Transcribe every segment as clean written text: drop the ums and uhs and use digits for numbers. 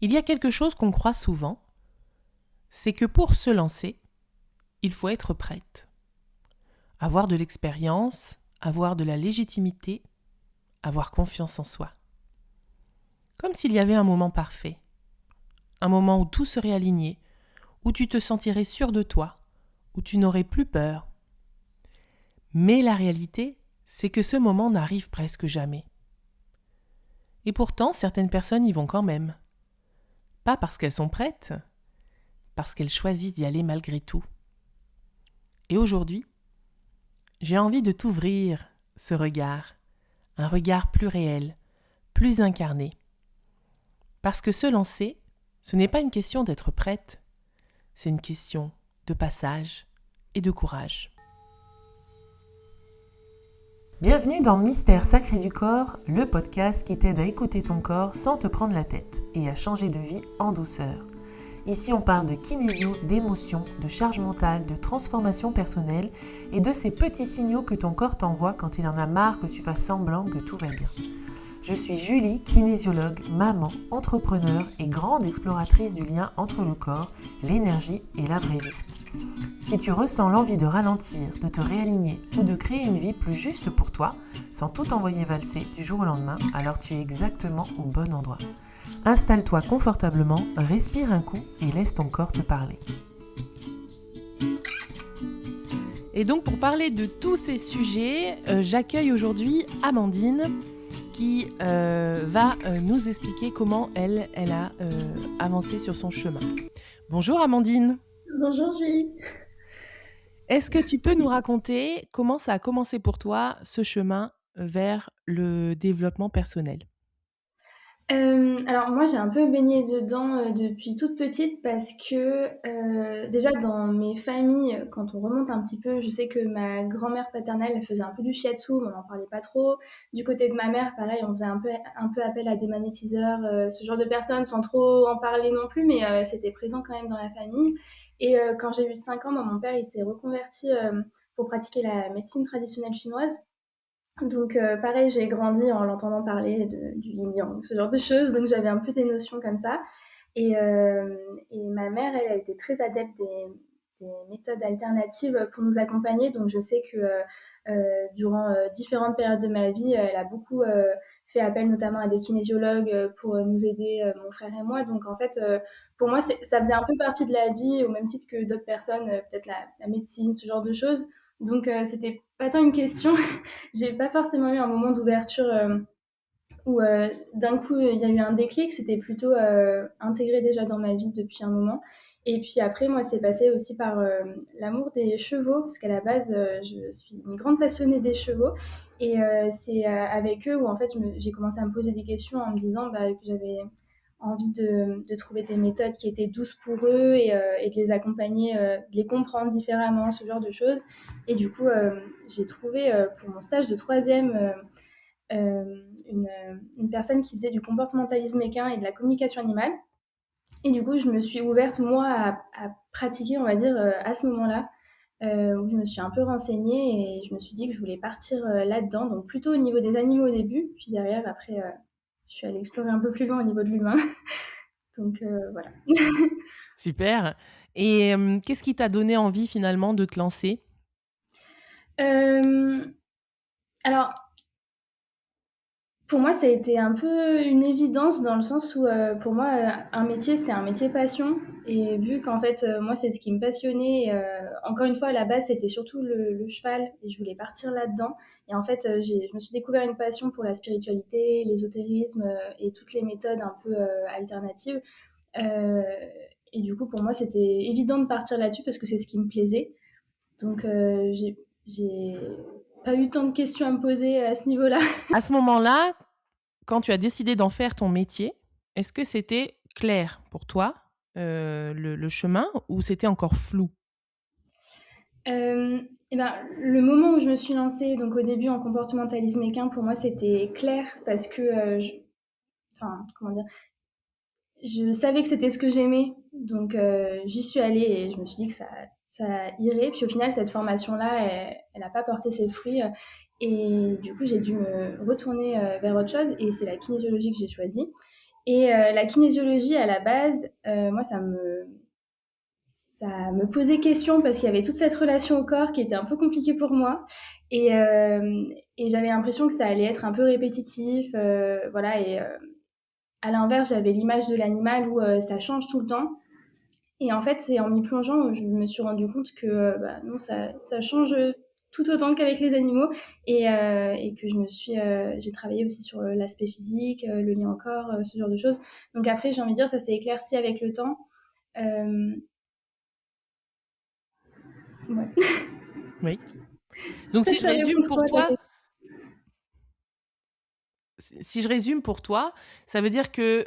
Il y a quelque chose qu'on croit souvent, c'est que pour se lancer, il faut être prête. Avoir de l'expérience, avoir de la légitimité, avoir confiance en soi. Comme s'il y avait un moment parfait, un moment où tout serait aligné, où tu te sentirais sûr de toi, où tu n'aurais plus peur. Mais la réalité, c'est que ce moment n'arrive presque jamais. Et pourtant, certaines personnes y vont quand même. Pas parce qu'elles sont prêtes, parce qu'elles choisissent d'y aller malgré tout. Et aujourd'hui, j'ai envie de t'ouvrir ce regard, un regard plus réel, plus incarné. Parce que se lancer, ce n'est pas une question d'être prête, c'est une question de passage et de courage. Bienvenue dans Mystère Sacré du Corps, le podcast qui t'aide à écouter ton corps sans te prendre la tête et à changer de vie en douceur. Ici, on parle de kinésio, d'émotions, de charge mentale, de transformation personnelle et de ces petits signaux que ton corps t'envoie quand il en a marre que tu fasses semblant que tout va bien. Je suis Julie, kinésiologue, maman, entrepreneur et grande exploratrice du lien entre le corps, l'énergie et la vraie vie. Si tu ressens l'envie de ralentir, de te réaligner ou de créer une vie plus juste pour toi, sans tout envoyer valser du jour au lendemain, alors tu es exactement au bon endroit. Installe-toi confortablement, respire un coup et laisse ton corps te parler. Et donc pour parler de tous ces sujets, j'accueille aujourd'hui Amandine qui va nous expliquer comment elle a avancé sur son chemin. Bonjour Amandine. Bonjour Julie. Est-ce que tu peux nous raconter comment ça a commencé pour toi, ce chemin vers le développement personnel ? Alors moi j'ai un peu baigné dedans, depuis toute petite parce que, déjà dans mes familles, quand on remonte un petit peu, je sais que ma grand-mère paternelle, elle faisait un peu du shiatsu, mais on n'en parlait pas trop. Du côté de ma mère, pareil, on faisait un peu appel à des magnétiseurs, ce genre de personnes sans trop en parler non plus, mais c'était présent quand même dans la famille et quand j'ai eu 5 ans, mon père, il s'est reconverti, pour pratiquer la médecine traditionnelle chinoise. Donc pareil, j'ai grandi en l'entendant parler du yin-yang, ce genre de choses, donc j'avais un peu des notions comme ça. Et, euh, et ma mère, elle, était très adepte des méthodes alternatives pour nous accompagner, donc je sais que durant différentes périodes de ma vie, elle a beaucoup fait appel notamment à des kinésiologues pour nous aider, mon frère et moi. Donc en fait, pour moi, ça faisait un peu partie de la vie, au même titre que d'autres personnes, peut-être la médecine, ce genre de choses. Donc c'était pas tant une question. J'ai pas forcément eu un moment d'ouverture où d'un coup il y a eu un déclic, c'était plutôt intégré déjà dans ma vie depuis un moment. Et puis après, moi, c'est passé aussi par l'amour des chevaux, parce qu'à la base, je suis une grande passionnée des chevaux. Et c'est avec eux où en fait j'ai commencé à me poser des questions en me disant que j'avais envie de trouver des méthodes qui étaient douces pour eux et de les accompagner, de les comprendre différemment, ce genre de choses. Et du coup, j'ai trouvé pour mon stage de troisième une personne qui faisait du comportementalisme équin et de la communication animale. Et du coup, je me suis ouverte, moi, à pratiquer, on va dire, à ce moment-là, où je me suis un peu renseignée et je me suis dit que je voulais partir là-dedans, donc plutôt au niveau des animaux au début, puis derrière, après, je suis allée explorer un peu plus loin au niveau de l'humain. Donc voilà. Super. Et qu'est-ce qui t'a donné envie finalement de te lancer ? Euh, alors, pour moi, ça a été un peu une évidence dans le sens où, pour moi, un métier, c'est un métier passion. Et vu qu'en fait, moi, c'est ce qui me passionnait, encore une fois, à la base, c'était surtout le cheval et je voulais partir là-dedans. Et en fait, je me suis découvert une passion pour la spiritualité, l'ésotérisme et toutes les méthodes un peu alternatives. Euh, et du coup, pour moi, c'était évident de partir là-dessus parce que c'est ce qui me plaisait. Donc, j'ai pas eu tant de questions à me poser à ce niveau-là. À ce moment-là, quand tu as décidé d'en faire ton métier, est-ce que c'était clair pour toi, le chemin, ou c'était encore flou ? Et ben, le moment où je me suis lancée, donc au début en comportementalisme équin, pour moi c'était clair parce que, enfin, comment dire, je savais que c'était ce que j'aimais, donc j'y suis allée et je me suis dit que ça irait. Puis au final, cette formation-là, elle n'a pas porté ses fruits. Et du coup, j'ai dû me retourner vers autre chose et c'est la kinésiologie que j'ai choisie. Et la kinésiologie, à la base, moi, ça me posait question parce qu'il y avait toute cette relation au corps qui était un peu compliquée pour moi. Et, euh, et j'avais l'impression que ça allait être un peu répétitif. Voilà. Et à l'inverse, j'avais l'image de l'animal où ça change tout le temps. Et en fait, c'est en m'y plongeant où je me suis rendu compte que bah, non, ça change tout autant qu'avec les animaux. Et que j'ai travaillé aussi sur l'aspect physique, le lien au corps, ce genre de choses. Donc après, j'ai envie de dire, ça s'est éclairci avec le temps. Euh, ouais. Oui. Je sais Donc pas si si je ça répond résume trop pour à ta toi, question. si je résume pour toi, ça veut dire que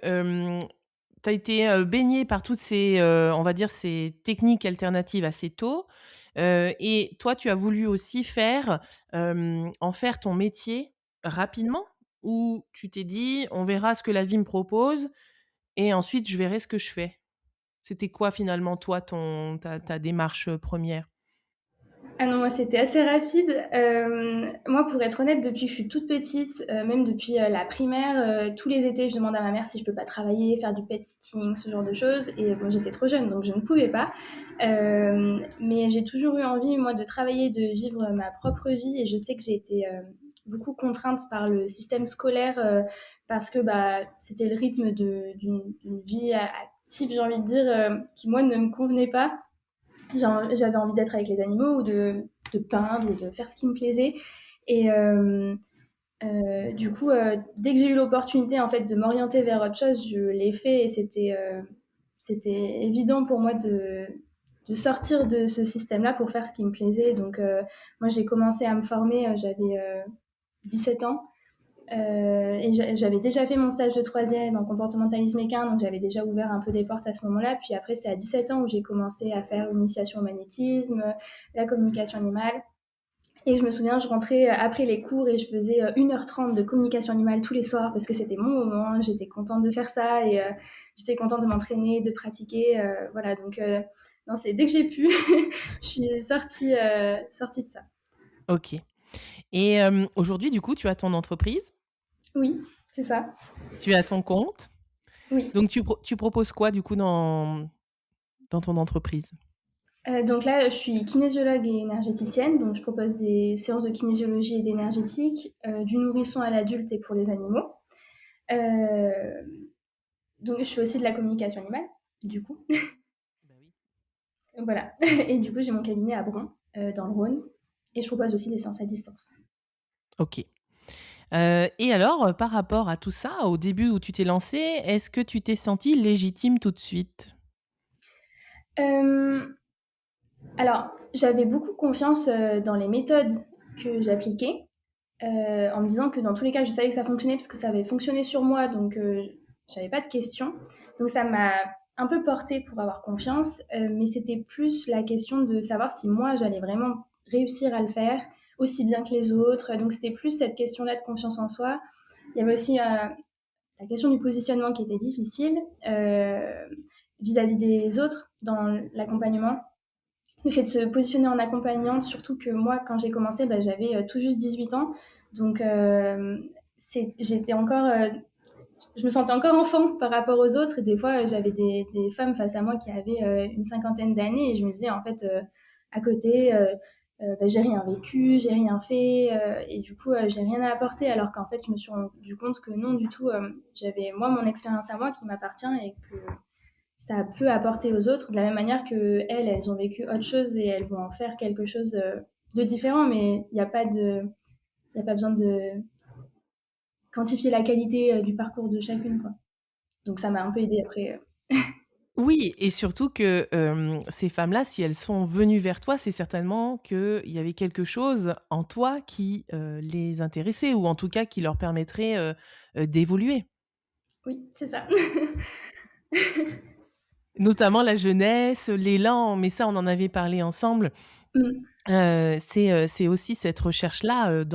tu as été baigné par toutes ces, on va dire, ces techniques alternatives assez tôt. Et toi, tu as voulu aussi en faire ton métier rapidement, ou tu t'es dit, on verra ce que la vie me propose et ensuite je verrai ce que je fais. C'était quoi finalement, toi, ta démarche première? Ah non, moi c'était assez rapide. Moi, pour être honnête, depuis que je suis toute petite, même depuis la primaire, tous les étés, je demande à ma mère si je peux pas travailler, faire du pet sitting, ce genre de choses. Et bon, j'étais trop jeune, donc je ne pouvais pas. Mais j'ai toujours eu envie, moi, de travailler, de vivre ma propre vie. Et je sais que j'ai été beaucoup contrainte par le système scolaire parce que bah, c'était le rythme d'une vie active, j'ai envie de dire, qui moi ne me convenait pas. J'avais envie d'être avec les animaux ou de peindre ou de faire ce qui me plaisait. Et du coup, dès que j'ai eu l'opportunité en fait de m'orienter vers autre chose, je l'ai fait et c'était évident pour moi de sortir de ce système-là pour faire ce qui me plaisait. Donc, moi, j'ai commencé à me former, j'avais 17 ans. Et j'avais déjà fait mon stage de troisième en comportementalisme équin, donc j'avais déjà ouvert un peu des portes à ce moment-là. Puis après, c'est à 17 ans où j'ai commencé à faire l'initiation au magnétisme, la communication animale. Et je me souviens, je rentrais après les cours et je faisais 1h30 de communication animale tous les soirs parce que c'était mon moment, j'étais contente de faire ça et j'étais contente de m'entraîner, de pratiquer. Voilà, donc non, c'est dès que j'ai pu, je suis sortie de ça. Ok. Et aujourd'hui, du coup, tu as ton entreprise, Oui, c'est ça. tu as ton compte. Oui. Donc tu proposes quoi, du coup, dans ton entreprise? Donc là, je suis kinésiologue et énergéticienne, donc je propose des séances de kinésiologie et d'énergétique, du nourrisson à l'adulte et pour les animaux. Euh, donc je fais aussi de la communication animale, du coup. Bah oui. Voilà. Et du coup, j'ai mon cabinet à Bron, dans le Rhône, et je propose aussi des séances à distance. Ok. Et alors, par rapport à tout ça, au début où tu t'es lancée, est-ce que tu t'es sentie légitime tout de suite? Euh, alors, j'avais beaucoup confiance dans les méthodes que j'appliquais, en me disant que dans tous les cas, je savais que ça fonctionnait parce que ça avait fonctionné sur moi, donc j'avais pas de questions. Donc ça m'a un peu portée pour avoir confiance, mais c'était plus la question de savoir si moi j'allais vraiment réussir à le faire aussi bien que les autres. Donc c'était plus cette question-là de confiance en soi. Il y avait aussi la question du positionnement qui était difficile vis-à-vis des autres dans l'accompagnement. Le fait de se positionner en accompagnante, surtout que moi, quand j'ai commencé, bah, j'avais tout juste 18 ans. Donc, j'étais encore, je me sentais encore enfant par rapport aux autres. Et des fois, j'avais des femmes face à moi qui avaient une cinquantaine d'années et je me disais, en fait, à côté, bah, j'ai rien vécu, j'ai rien fait et du coup, j'ai rien à apporter. Alors qu'en fait, je me suis rendu compte que non, du tout, j'avais moi mon expérience à moi qui m'appartient et que ça peut apporter aux autres de la même manière que elles ont vécu autre chose et elles vont en faire quelque chose de différent, mais il y a pas besoin de quantifier la qualité du parcours de chacune, quoi. Donc ça m'a un peu aidée après. Oui, et surtout que, ces femmes-là, si elles sont venues vers toi, c'est certainement qu'il y avait quelque chose en toi qui, les intéressait, ou en tout cas qui leur permettrait, d'évoluer. Oui, c'est ça. Notamment la jeunesse, l'élan, mais ça, on en avait parlé ensemble. Mm. C'est aussi cette recherche-là,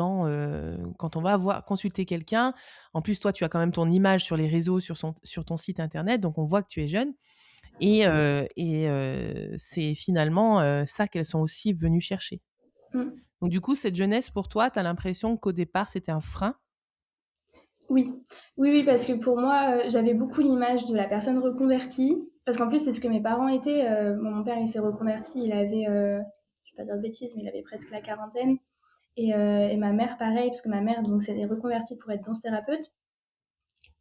quand on va consulter quelqu'un. En plus, toi, tu as quand même ton image sur les réseaux, sur ton site internet, donc on voit que tu es jeune, c'est finalement, ça qu'elles sont aussi venues chercher. Mm. Donc du coup, cette jeunesse pour toi, tu as l'impression qu'au départ, c'était un frein? Oui. Oui, oui, parce que pour moi, j'avais beaucoup l'image de la personne reconvertie, parce qu'en plus, c'est ce que mes parents étaient. Bon, mon père, il s'est reconverti, il avait, je vais pas dire de bêtises, mais il avait presque la quarantaine. Et ma mère, pareil, parce que ma mère, donc, s'est reconvertie pour être danse thérapeute.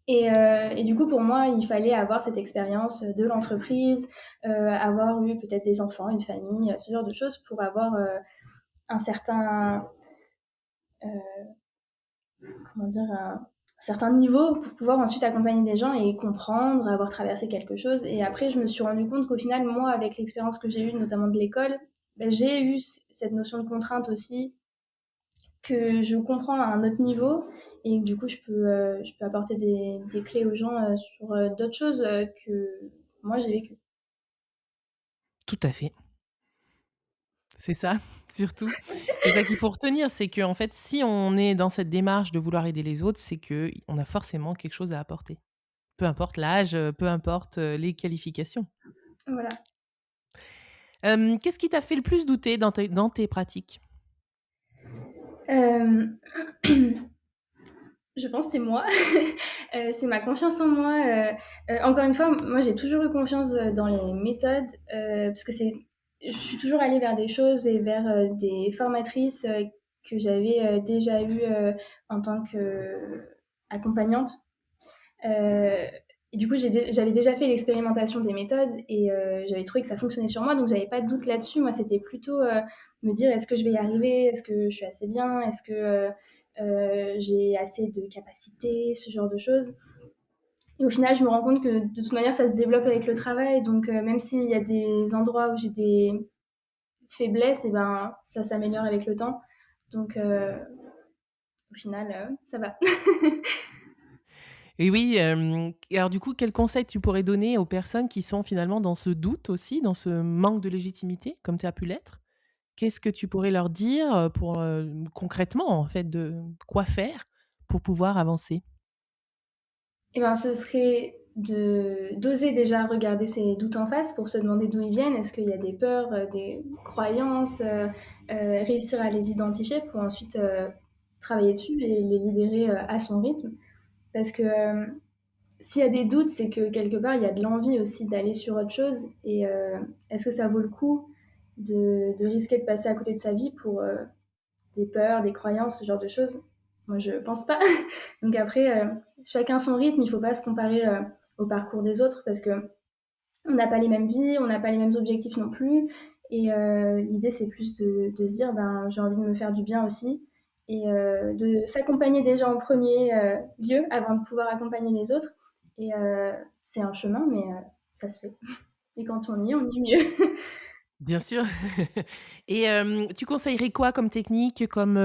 Et du coup, pour moi, il fallait avoir cette expérience de l'entreprise, avoir eu peut-être des enfants, une famille, ce genre de choses pour avoir un certain, comment dire, un certain niveau pour pouvoir ensuite accompagner des gens et comprendre, avoir traversé quelque chose. Et après, je me suis rendu compte qu'au final, moi, avec l'expérience que j'ai eue, notamment de l'école, ben, j'ai eu cette notion de contrainte aussi que je comprends à un autre niveau et du coup je peux apporter des clés aux gens sur d'autres choses que moi j'ai vécu. Tout à fait, c'est ça, surtout. C'est ça qu'il faut retenir, c'est qu'en fait, si on est dans cette démarche de vouloir aider les autres, c'est qu'on a forcément quelque chose à apporter. Peu importe l'âge, peu importe, les qualifications. Voilà. Qu'est-ce qui t'a fait le plus douter dans tes pratiques? Euh, je pense que c'est moi. C'est ma confiance en moi. Encore une fois, moi j'ai toujours eu confiance dans les méthodes parce que je suis toujours allée vers des choses et vers des formatrices que j'avais déjà eues en tant qu'accompagnante. Euh, et du coup, j'avais déjà fait l'expérimentation des méthodes et j'avais trouvé que ça fonctionnait sur moi, donc j'avais pas de doute là-dessus. Moi, c'était plutôt me dire est-ce que je vais y arriver, est-ce que je suis assez bien, est-ce que j'ai assez de capacité, ce genre de choses. Et au final, je me rends compte que de toute manière, ça se développe avec le travail. Donc, même s'il y a des endroits où j'ai des faiblesses, et ben, ça s'améliore avec le temps. Donc, au final, ça va. Et oui, alors du coup, quel conseil tu pourrais donner aux personnes qui sont finalement dans ce doute aussi, dans ce manque de légitimité, comme tu as pu l'être? Qu'est-ce que tu pourrais leur dire, pour, concrètement, en fait, de quoi faire pour pouvoir avancer? Eh ben, ce serait de d'oser déjà regarder ses doutes en face pour se demander d'où ils viennent. Est-ce qu'il y a des peurs, des croyances, réussir à les identifier pour ensuite travailler dessus et les libérer à son rythme. Parce que s'il y a des doutes, c'est que quelque part, il y a de l'envie aussi d'aller sur autre chose. Et est-ce que ça vaut le coup de risquer de passer à côté de sa vie pour des peurs, des croyances, ce genre de choses? Moi, je pense pas. Donc après, chacun son rythme, il ne faut pas se comparer au parcours des autres parce que on n'a pas les mêmes vies, on n'a pas les mêmes objectifs non plus. Et l'idée, c'est plus de se dire, ben, j'ai envie de me faire du bien aussi et de s'accompagner déjà en premier lieu avant de pouvoir accompagner les autres. Et c'est un chemin, mais ça se fait. Et quand on y est, on y est mieux. Bien sûr. Et tu conseillerais quoi comme technique, comme,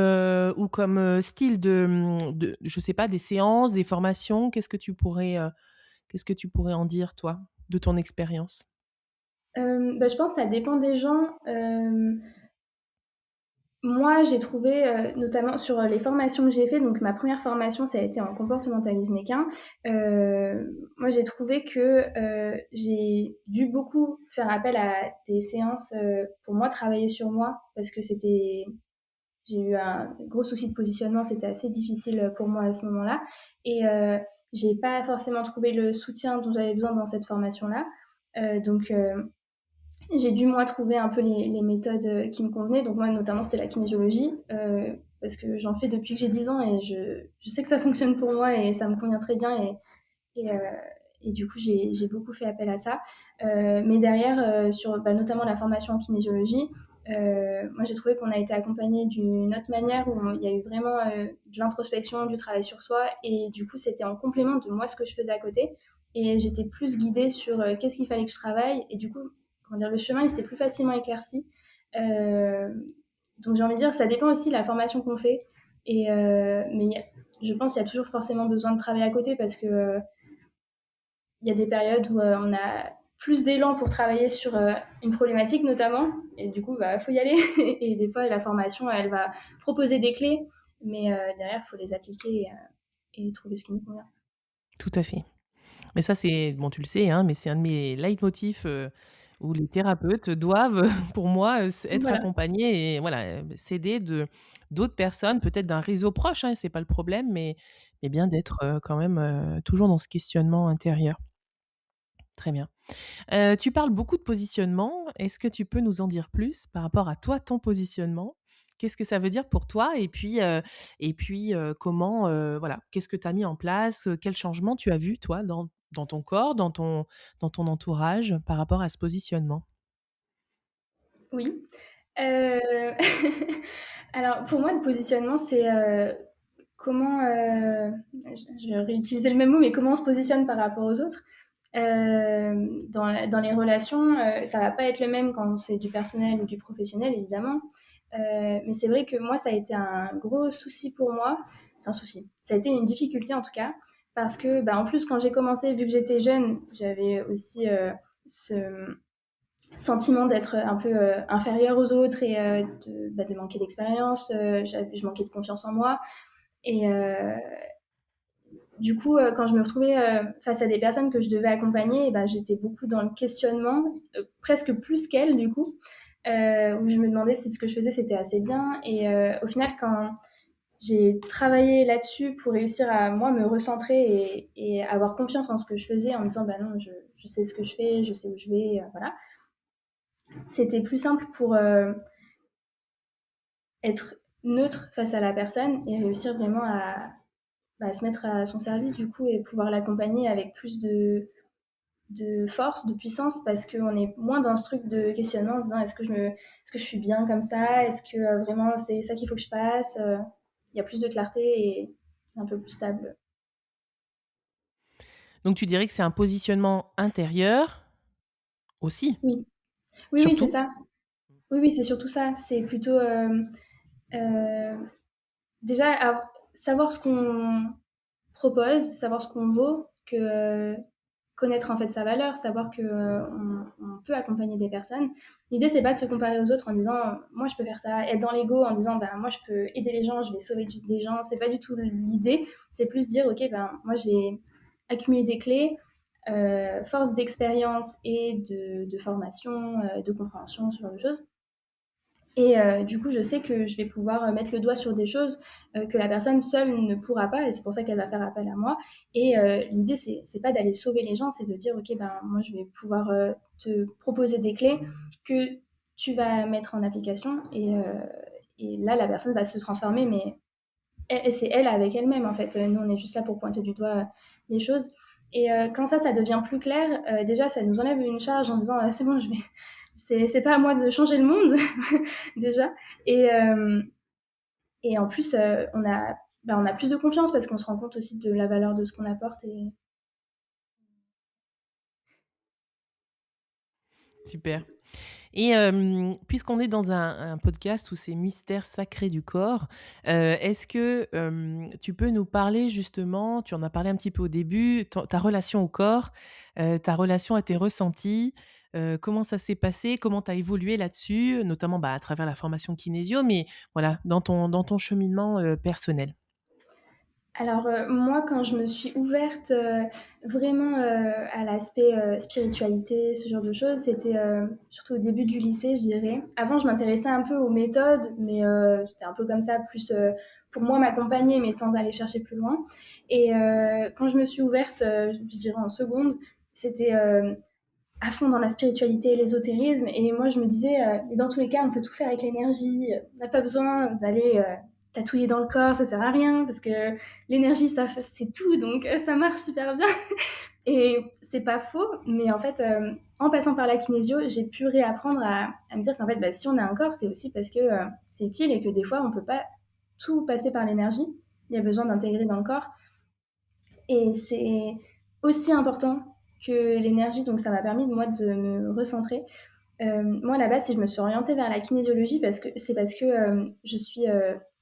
ou comme, style de je sais pas, des séances, des formations? Qu'est-ce que tu pourrais en dire, toi, de ton expérience? Bah, je pense que ça dépend des gens. Moi, j'ai trouvé, notamment sur, les formations que j'ai fait, donc ma première formation, ça a été en comportementalisme équin. Moi, j'ai trouvé que, j'ai dû beaucoup faire appel à des séances, pour moi, travailler sur moi parce que j'ai eu un gros souci de positionnement, c'était assez difficile, pour moi à ce moment-là et j'ai pas forcément trouvé le soutien dont j'avais besoin dans cette formation-là. Donc j'ai dû moi trouver un peu les méthodes qui me convenaient. Donc moi notamment c'était la kinésiologie parce que j'en fais depuis que j'ai 10 ans et je sais que ça fonctionne pour moi et ça me convient très bien et, euh, et du coup j'ai beaucoup fait appel à ça. Mais derrière sur bah, notamment la formation en kinésiologie, moi j'ai trouvé qu'on a été accompagné d'une autre manière où il y a eu vraiment de l'introspection, du travail sur soi et du coup c'était en complément de moi ce que je faisais à côté et j'étais plus guidée sur qu'est-ce qu'il fallait que je travaille et du coup comment dire, le chemin il s'est plus facilement éclairci. Euh, donc j'ai envie de dire, ça dépend aussi de la formation qu'on fait. Et, je pense qu'il y a toujours forcément besoin de travailler à côté parce que il y a des périodes où on a plus d'élan pour travailler sur une problématique notamment. Et du coup, bah, faut y aller. Et des fois, la formation, elle va proposer des clés, mais derrière, il faut les appliquer et trouver ce qui nous convient. Tout à fait. Mais ça, c'est bon, tu le sais, hein, mais c'est un de mes leitmotifs, où les thérapeutes doivent, pour moi, être Voilà. accompagnés et voilà, s'aider de d'autres personnes, peut-être d'un réseau proche, hein, c'est pas le problème, mais et bien d'être, quand même, toujours dans ce questionnement intérieur. Très bien. Tu parles beaucoup de positionnement. Est-ce que tu peux nous en dire plus par rapport à toi, ton positionnement? Qu'est-ce que ça veut dire pour toi? Et puis, comment, voilà, qu'est-ce que tu as mis en place? Quel changement tu as vu toi dans ton corps, dans ton entourage par rapport à ce positionnement? Oui. Heu, alors pour moi, le positionnement, c'est, comment, je vais réutiliser le même mot, mais comment on se positionne par rapport aux autres. Dans les relations, ça va pas être le même quand c'est du personnel ou du professionnel, évidemment. Mais c'est vrai que moi, ça a été un gros souci pour moi. Enfin, souci. Ça a été une difficulté en tout cas, parce que, bah, en plus, quand j'ai commencé, vu que j'étais jeune, j'avais aussi ce sentiment d'être un peu inférieure aux autres et de manquer d'expérience. Je manquais de confiance en moi. Et du coup, quand je me retrouvais face à des personnes que je devais accompagner, et ben, j'étais beaucoup dans le questionnement, presque plus qu'elles, du coup, où je me demandais si ce que je faisais, c'était assez bien. Et au final, quand j'ai travaillé là-dessus pour réussir à, moi, me recentrer et avoir confiance en ce que je faisais, en me disant, bah non, je sais ce que je fais, je sais où je vais, voilà, c'était plus simple pour être neutre face à la personne et réussir vraiment à, bah, se mettre à son service, du coup, et pouvoir l'accompagner avec plus de force, de puissance, parce qu'on est moins dans ce truc de questionnement en se disant est-ce que je suis bien comme ça, est-ce que vraiment c'est ça qu'il faut que je fasse. Il y a plus de clarté et un peu plus stable. Donc tu dirais que c'est un positionnement intérieur aussi, Oui, oui, oui, c'est surtout? ça. Oui, oui, c'est surtout ça. C'est plutôt euh, déjà savoir ce qu'on propose, savoir ce qu'on vaut, que connaître en fait sa valeur, savoir que on peut accompagner des personnes. L'idée c'est pas de se comparer aux autres en disant moi je peux faire ça, être dans l'ego en disant ben moi je peux aider les gens, je vais sauver des gens. C'est pas du tout l'idée. C'est plus dire ok ben moi j'ai accumulé des clés, force d'expérience et de formation, de compréhension, ce genre de choses. Et du coup, je sais que je vais pouvoir mettre le doigt sur des choses que la personne seule ne pourra pas, et c'est pour ça qu'elle va faire appel à moi. Et l'idée, c'est pas d'aller sauver les gens, c'est de dire, ok, ben moi, je vais pouvoir te proposer des clés que tu vas mettre en application, et là, la personne va se transformer, mais c'est elle avec elle-même, en fait. Nous, on est juste là pour pointer du doigt les choses. Et quand ça devient plus clair, déjà, ça nous enlève une charge en se disant, c'est bon, c'est pas à moi de changer le monde, déjà. Et, et en plus, on a plus de confiance parce qu'on se rend compte aussi de la valeur de ce qu'on apporte. Et... Super. Et puisqu'on est dans un podcast où c'est mystère sacré du corps, est-ce que, tu peux nous parler justement, tu en as parlé un petit peu au début, ta relation au corps, ta relation à tes ressentis, comment ça s'est passé? Comment tu as évolué là-dessus? Notamment, bah, à travers la formation kinésio, mais voilà, dans ton cheminement, personnel. Alors, moi, quand je me suis ouverte vraiment à l'aspect spiritualité, ce genre de choses, c'était surtout au début du lycée, je dirais. Avant, je m'intéressais un peu aux méthodes, mais c'était un peu comme ça, plus pour moi m'accompagner, mais sans aller chercher plus loin. Et quand je me suis ouverte, je dirais en seconde, c'était à fond dans la spiritualité et l'ésotérisme. Et moi, je me disais, mais dans tous les cas, on peut tout faire avec l'énergie. On n'a pas besoin d'aller tatouiller dans le corps, ça sert à rien, parce que l'énergie, ça, c'est tout, donc ça marche super bien. Et c'est pas faux, mais en fait, en passant par la kinésio, j'ai pu réapprendre à me dire qu'en fait, bah, si on a un corps, c'est aussi parce que c'est utile et que des fois, on peut pas tout passer par l'énergie. Il y a besoin d'intégrer dans le corps. Et c'est aussi important que l'énergie, donc ça m'a permis moi de me recentrer. Moi, à la base, si je me suis orientée vers la kinésiologie, parce que je suis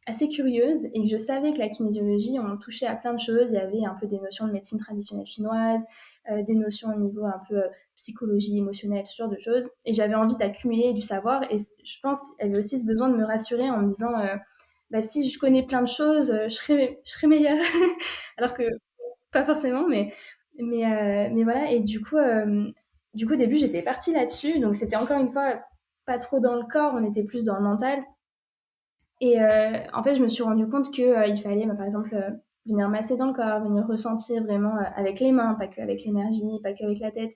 assez curieuse et que je savais que la kinésiologie, on touchait à plein de choses. Il y avait un peu des notions de médecine traditionnelle chinoise, des notions au niveau un peu psychologie émotionnelle, ce genre de choses. Et j'avais envie d'accumuler du savoir. Et je pense qu'il y avait aussi ce besoin de me rassurer en me disant, bah, si je connais plein de choses, je serais meilleure. Alors que pas forcément, mais voilà. Et du coup, au début, j'étais partie là-dessus. Donc, c'était encore une fois pas trop dans le corps, on était plus dans le mental. Et en fait, je me suis rendu compte que il fallait, bah, par exemple, venir masser dans le corps, venir ressentir vraiment avec les mains, pas qu'avec l'énergie, pas qu'avec la tête.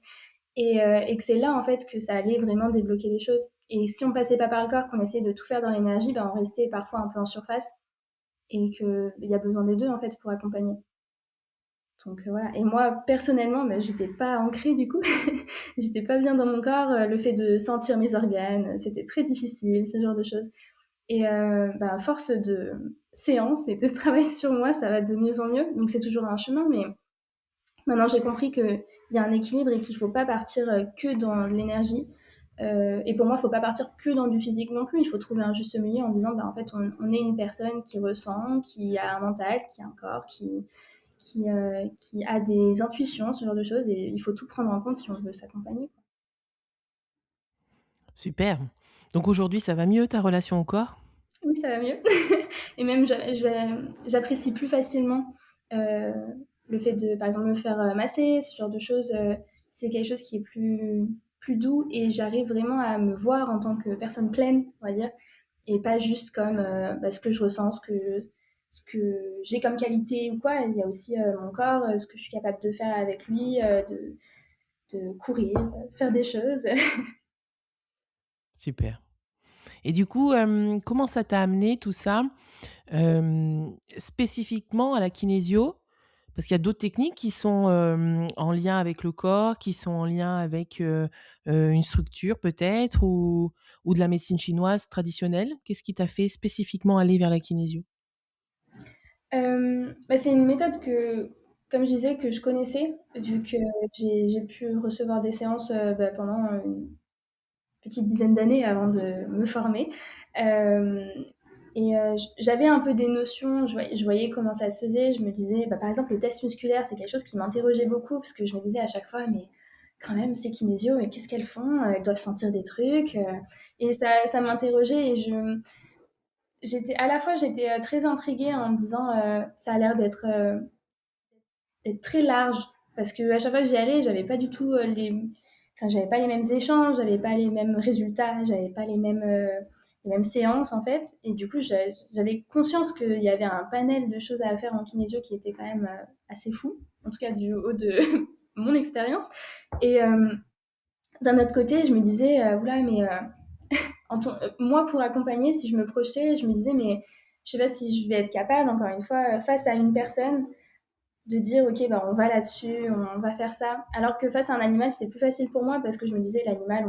Et que c'est là, en fait, que ça allait vraiment débloquer les choses. Et si on passait pas par le corps, qu'on essayait de tout faire dans l'énergie, ben, on restait parfois un peu en surface et qu'il y a besoin des deux, en fait, pour accompagner. Donc voilà. Et moi, personnellement, ben, j'étais pas ancrée du coup. J'étais pas bien dans mon corps. Le fait de sentir mes organes, c'était très difficile, ce genre de choses. Et bah, à force de séances et de travail sur moi, ça va de mieux en mieux. Donc c'est toujours un chemin, mais maintenant j'ai compris qu'il y a un équilibre et qu'il faut pas partir que dans l'énergie. Et pour moi, il faut pas partir que dans du physique non plus. Il faut trouver un juste milieu en disant, bah, en fait, on est une personne qui ressent, qui a un mental, qui a un corps, qui a des intuitions, ce genre de choses. Et il faut tout prendre en compte si on veut s'accompagner. Super. Donc aujourd'hui, ça va mieux ta relation au corps? Oui, ça va mieux. Et même, j'apprécie plus facilement euh, le fait de, par exemple, me faire masser, ce genre de choses. C'est quelque chose qui est plus doux et j'arrive vraiment à me voir en tant que personne pleine, on va dire, et pas juste comme bah, ce que je ressens, ce que j'ai comme qualité ou quoi. Il y a aussi mon corps, ce que je suis capable de faire avec lui, de courir, faire des choses. Super. Et du coup, comment ça t'a amené tout ça, spécifiquement à la kinésio? Parce qu'il y a d'autres techniques qui sont, en lien avec le corps, qui sont en lien avec, une structure peut-être ou de la médecine chinoise traditionnelle? Qu'est-ce qui t'a fait spécifiquement aller vers la kinésio? Bah, c'est une méthode que, comme je disais, que je connaissais, vu que j'ai pu recevoir des séances bah, pendant une petite dizaine d'années avant de me former. Euh, et j'avais un peu des notions, je voyais comment ça se faisait. Je me disais, bah, par exemple, le test musculaire, c'est quelque chose qui m'interrogeait beaucoup, parce que je me disais à chaque fois, mais quand même, ces kinésios, mais qu'est-ce qu'elles font? Elles doivent sentir des trucs. Et ça m'interrogeait, et à la fois, j'étais très intriguée en me disant, ça a l'air d'être très large parce que à chaque fois que j'y allais, j'avais pas du tout enfin, j'avais pas les mêmes échanges, j'avais pas les mêmes résultats, j'avais pas les mêmes séances en fait. Et du coup, j'avais conscience qu'il y avait un panel de choses à faire en kinésio qui était quand même assez fou, en tout cas du haut de mon expérience. Et d'un autre côté, je me disais, oula, mais moi, pour accompagner, si je me projetais, je me disais, mais je sais pas si je vais être capable, encore une fois, face à une personne, de dire, ok, bah, on va là-dessus, on va faire ça. Alors que face à un animal, c'est plus facile pour moi parce que je me disais, l'animal,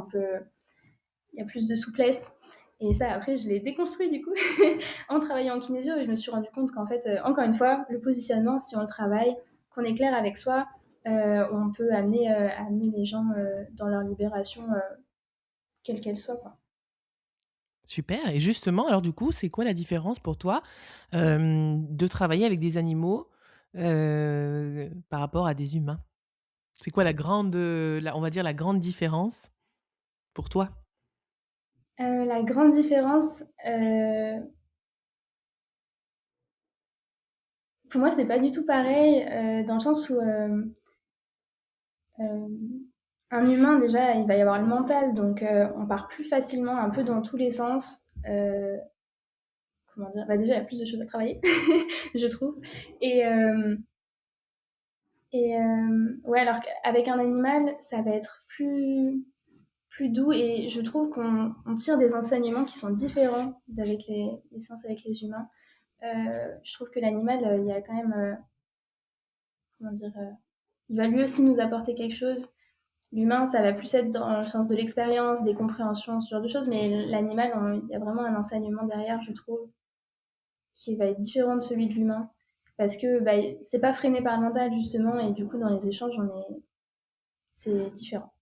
il y a plus de souplesse. Et ça, après, je l'ai déconstruit du coup en travaillant en kinésio et je me suis rendu compte qu'en fait, encore une fois, le positionnement, si on le travaille, qu'on est clair avec soi, on peut amener les gens dans leur libération, quelle qu'elle soit, quoi. Super. Et justement, alors du coup, c'est quoi la différence pour toi, de travailler avec des animaux, par rapport à des humains? C'est quoi on va dire la grande différence pour toi? La grande différence, pour moi, c'est pas du tout pareil, dans le sens où euh, un humain, déjà, il va y avoir le mental, donc on part plus facilement un peu dans tous les sens. Euh, comment dire? Bah, déjà, il y a plus de choses à travailler, je trouve. Et, euh, ouais, alors qu'avec un animal, ça va être plus doux et je trouve qu'on tire des enseignements qui sont différents d'avec les séances avec les humains. Je trouve que l'animal, il y a quand même, comment dire, il va lui aussi nous apporter quelque chose. L'humain, ça va plus être dans le sens de l'expérience, des compréhensions, ce genre de choses, mais l'animal, il y a vraiment un enseignement derrière, je trouve, qui va être différent de celui de l'humain. Parce que bah, c'est pas freiné par le mental, justement, et du coup, dans les échanges, c'est différent.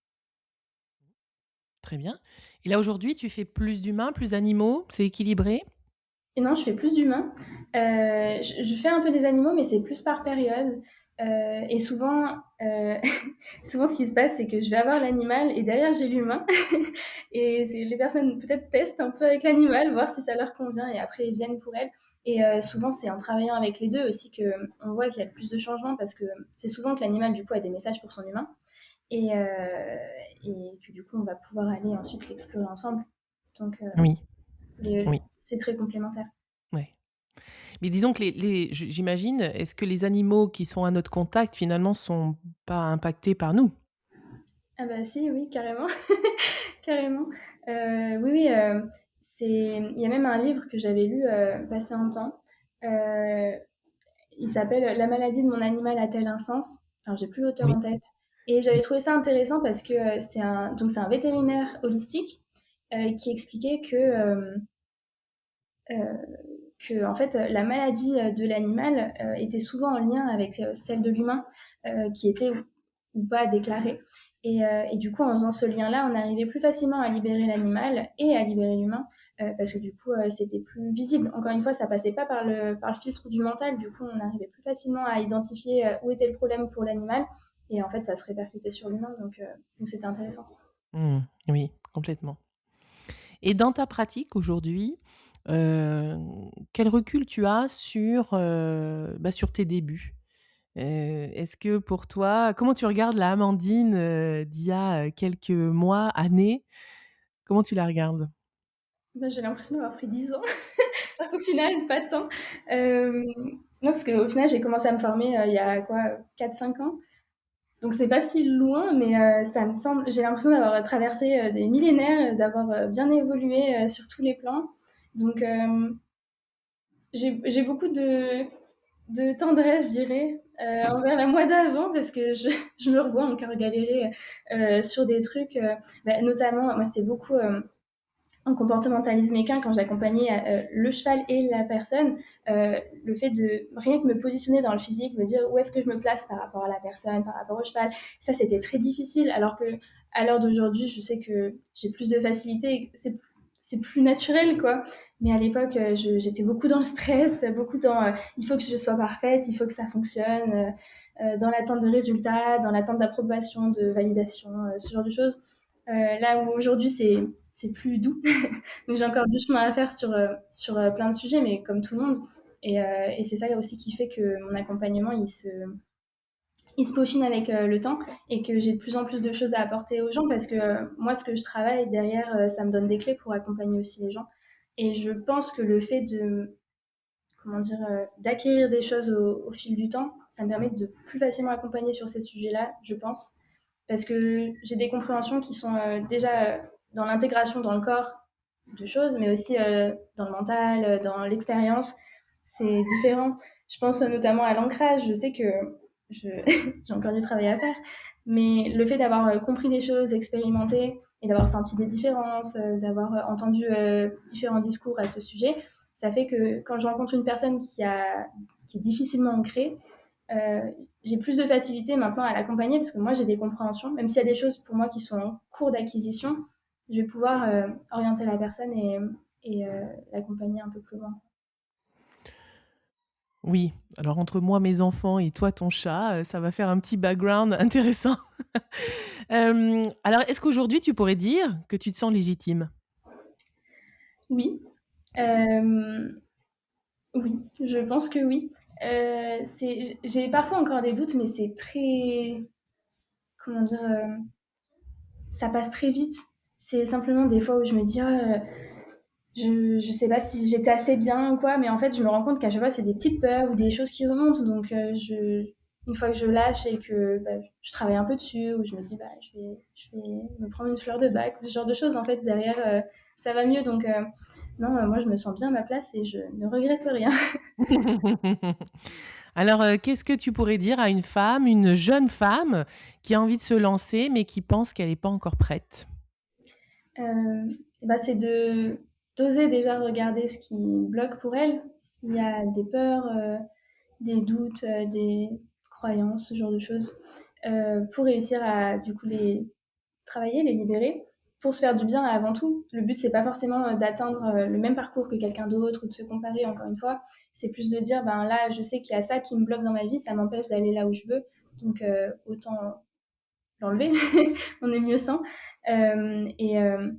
Très bien. Et là, aujourd'hui, tu fais plus d'humains, plus animaux? C'est équilibré? Et non, je fais plus d'humains. Je fais un peu des animaux, mais c'est plus par période. Et souvent, souvent, ce qui se passe, c'est que je vais avoir l'animal et derrière, j'ai l'humain. Et les personnes peut-être testent un peu avec l'animal, voir si ça leur convient et après, ils viennent pour elles. Et souvent, c'est en travaillant avec les deux aussi qu'on voit qu'il y a le plus de changements parce que c'est souvent que l'animal, du coup, a des messages pour son humain et que du coup, on va pouvoir aller ensuite l'explorer ensemble. Donc, Oui, oui, c'est très complémentaire. ouais. Mais disons que j'imagine, est-ce que les animaux qui sont à notre contact, finalement, sont pas impactés par nous? Ah bah si, oui, carrément, carrément. Oui, oui, il y a même un livre que j'avais lu, passé un temps, heu, il s'appelle «La maladie de mon animal a-t-elle un sens?» Alors j'ai plus l'auteur Oui. en tête et j'avais Mmh. trouvé ça intéressant parce que, c'est un vétérinaire holistique, qui expliquait heu, que en fait, la maladie, de l'animal, était souvent en lien avec, celle de l'humain, qui était ou pas déclarée et du coup, en faisant ce lien-là, on arrivait plus facilement à libérer l'animal et à libérer l'humain, parce que du coup, c'était plus visible. Encore une fois, ça passait pas par le filtre du mental, du coup, on arrivait plus facilement à identifier, où était le problème pour l'animal et en fait, ça se répercutait sur l'humain donc c'était intéressant. Mmh. Oui, complètement. Et dans ta pratique aujourd'hui, heu, quel recul tu as sur, sur tes débuts? Est-ce que pour toi comment tu regardes la Amandine, d'il y a, quelques mois, années? Comment tu la regardes? Bah, j'ai l'impression d'avoir pris 10 ans. Au final, pas tant. Hem, non, parce qu'au final, j'ai commencé à me former, il y a quoi, 4 5 ans. Donc c'est pas si loin, mais ça me semble j'ai l'impression d'avoir traversé, des millénaires, d'avoir, bien évolué, sur tous les plans. Donc j'ai beaucoup de tendresse, je dirais, envers la moi d'avant parce que je je me revois encore galérer, sur des trucs, notamment moi, c'était beaucoup, en comportementalisme équin, quand j'accompagnais le cheval et la personne, le fait de rien que me positionner dans le physique, me dire où est-ce que je me place par rapport à la personne, par rapport au cheval, ça c'était très difficile. Alors que à l'heure d'aujourd'hui, je sais que j'ai plus de facilité, c'est plus naturel quoi. Mais à l'époque, j'étais beaucoup dans le stress, beaucoup dans il faut que je sois parfaite, il faut que ça fonctionne, dans l'attente de résultats, dans l'attente d'approbation, de validation, ce genre de choses. Là où aujourd'hui c'est plus doux. Donc j'ai encore du chemin à faire sur plein de sujets, mais comme tout le monde. Et c'est ça aussi qui fait que mon accompagnement, il se peaufine avec le temps et que j'ai de plus en plus de choses à apporter aux gens parce que moi, ce que je travaille derrière, ça me donne des clés pour accompagner aussi les gens. Et je pense que le fait de, comment dire, d'acquérir des choses au fil du temps, ça me permet de plus facilement accompagner sur ces sujets-là, je pense. Parce que j'ai des compréhensions qui sont déjà dans l'intégration dans le corps de choses, mais aussi dans le mental, dans l'expérience. C'est différent. Je pense notamment à l'ancrage. Je sais que je... j'ai encore du travail à faire, mais le fait d'avoir compris des choses, expérimenté et d'avoir senti des différences, d'avoir entendu différents discours à ce sujet, ça fait que quand je rencontre une personne qui est difficilement ancrée, euh, j'ai plus de facilité maintenant à l'accompagner parce que moi j'ai des compréhensions, même s'il y a des choses pour moi qui sont en cours d'acquisition, je vais pouvoir orienter la personne et l'accompagner un peu plus loin. Oui, alors entre moi, mes enfants et toi, ton chat, ça va faire un petit background intéressant. Alors est-ce qu'aujourd'hui tu pourrais dire que tu te sens légitime? Oui, euh, oui, je pense que oui. J'ai parfois encore des doutes, mais c'est très, comment dire, ça passe très vite. C'est simplement des fois où je me dis, ah, je sais pas si j'étais assez bien ou quoi, mais en fait, je me rends compte qu'à chaque fois, c'est des petites peurs ou des choses qui remontent. Donc, une fois que je lâche et que je travaille un peu dessus, ou je me dis, je vais me prendre une fleur de bac, ce genre de choses, en fait, derrière, ça va mieux. Donc, non, moi, je me sens bien à ma place et je ne regrette rien. Alors, qu'est-ce que tu pourrais dire à une femme, une jeune femme qui a envie de se lancer, mais qui pense qu'elle n'est pas encore prête? C'est de d'oser déjà regarder ce qui bloque pour elle, s'il y a des peurs, des doutes, des croyances, ce genre de choses, pour réussir à du coup les travailler, les libérer, pour se faire du bien avant tout. Le but c'est pas forcément d'atteindre le même parcours que quelqu'un d'autre ou de se comparer encore une fois. C'est plus de dire ben là je sais qu'il y a ça qui me bloque dans ma vie, ça m'empêche d'aller là où je veux, donc autant l'enlever. On est mieux sans. Euh, et, euh,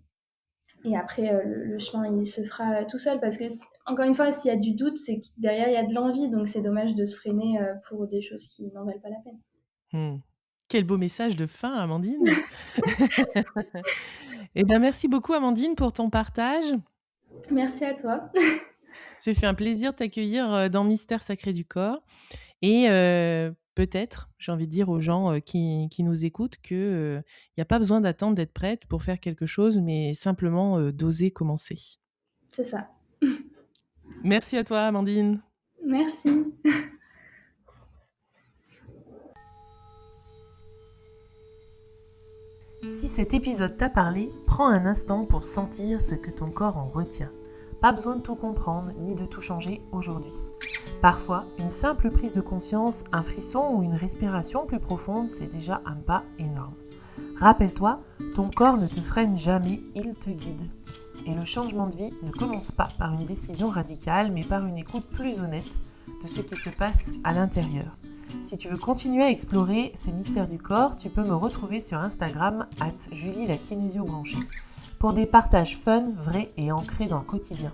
et après, le chemin, il se fera tout seul. Parce que, encore une fois, s'il y a du doute, c'est que derrière, il y a de l'envie. Donc, c'est dommage de se freiner pour des choses qui n'en valent pas la peine. Mmh. Quel beau message de fin, Amandine. Eh ben, merci beaucoup, Amandine, pour ton partage. Merci à toi. Ça fait un plaisir de t'accueillir, dans Mystère sacré du corps et peut-être, j'ai envie de dire aux gens, qui nous écoutent que, il y a pas besoin d'attendre d'être prête pour faire quelque chose, mais simplement, d'oser commencer. C'est ça. Merci à toi, Amandine. Merci. Si cet épisode t'a parlé, prends un instant pour sentir ce que ton corps en retient. Pas besoin de tout comprendre ni de tout changer aujourd'hui. Parfois, une simple prise de conscience, un frisson ou une respiration plus profonde, c'est déjà un pas énorme. Rappelle-toi, ton corps ne te freine jamais, il te guide. Et le changement de vie ne commence pas par une décision radicale, mais par une écoute plus honnête de ce qui se passe à l'intérieur. Si tu veux continuer à explorer ces mystères du corps, tu peux me retrouver sur Instagram @JulieLaKinésiobranchée pour des partages fun, vrais et ancrés dans le quotidien.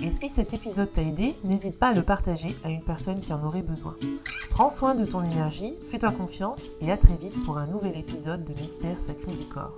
Et si cet épisode t'a aidé, n'hésite pas à le partager à une personne qui en aurait besoin. Prends soin de ton énergie, fais-toi confiance et à très vite pour un nouvel épisode de Mystère sacré du corps.